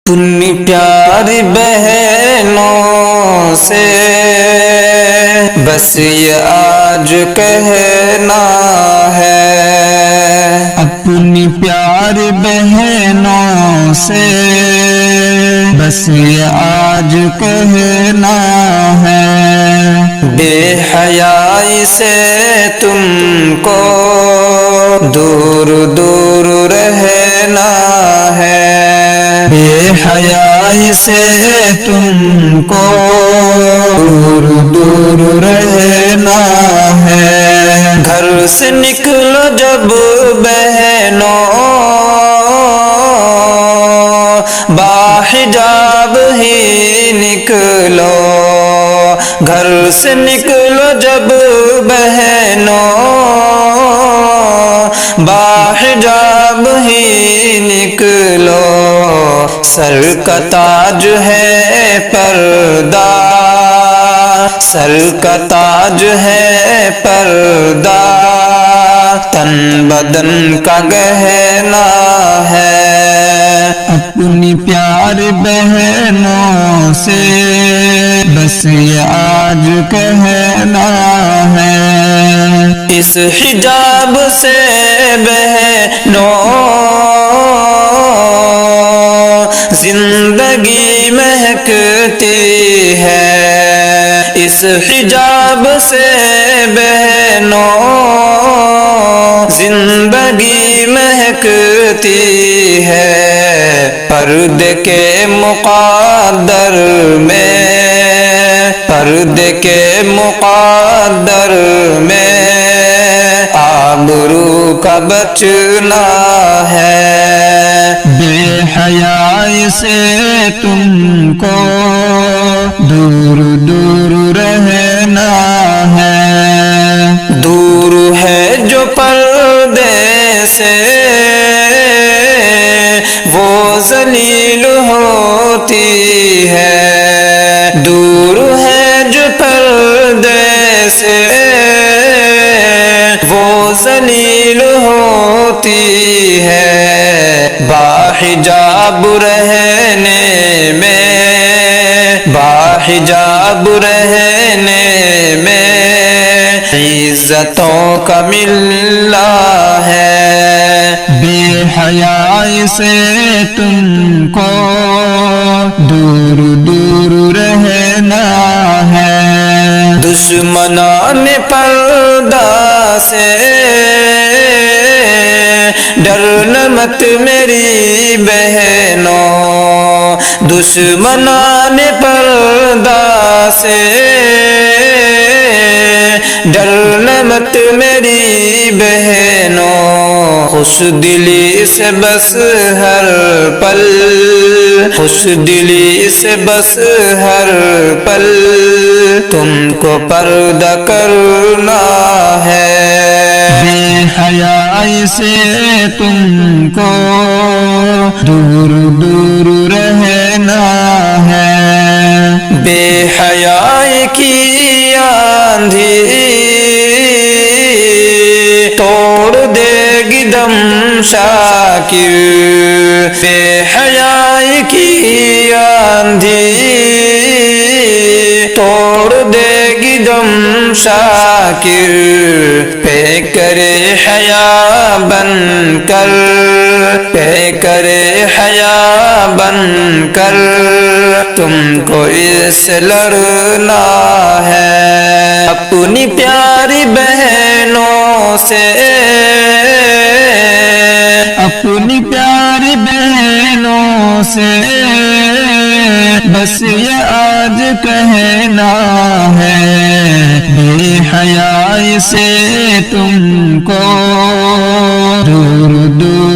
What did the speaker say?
اپنی پیاری بہنوں سے بس یہ آج کہنا ہے، اپنی پیاری بہنوں سے بس یہ آج کہنا ہے، بے حیائی سے تم کو دور دور رہنا ہے، بے حیائی سے تم کو دور دور رہنا ہے، گھر سے نکلو جب بہنوں باحجاب ہی نکلو، گھر سے نکلو جب بہنوں باحجاب ہی نکلو، سر کا تاج ہے پردہ، سر کا تاج ہے پردہ، تن بدن کا گہنا ہے، اپنی پیاری بہنوں سے بس یہ آج کہنا ہے، اس حجاب سے بہنوں زندگی مہکتی ہے، اس حجاب سے بہنوں زندگی مہکتی ہے، پردے کے مقدر میں، پردے کے مقدر میں آبرو کا بچنا ہے، بے حیائی سے تم کو دور دور رہنا ہے، دور ہے جو پردے سے وہ ذلیل ہوتی ہے، دور ہے جو پردے سے وہ ذلیل ہوتی ہے، باحجاب رہنے میں، باحجاب رہنے میں عزتوں کا ملنا ہے، بے حیائی سے تم کو دور دور رہنا ہے، دشمنان پردہ سے ڈرنا مت میری بہنوں، دشمنان پردہ سے ڈرنا مت میری بہنوں، خوش دلی سے بس ہر پل، خوش دلی سے بس ہر پل تم کو پردہ کرنا ہے، بے حیائی سے تم کو دور دور رہنا ہے، بے حیائی کی آندھی توڑ دے گی دم شاکر، بے حیائی کی آندھی توڑ دے گی دم شاکر، پہ کرے حیا بن کر، پہ کرے حیا بن کر تم کو اس لڑنا ہے، اپنی پیاری بہنوں سے، اپنی پیاری بہنوں سے بس یہ آج کہنا ہے، بے حیائی سے تم کو دور دور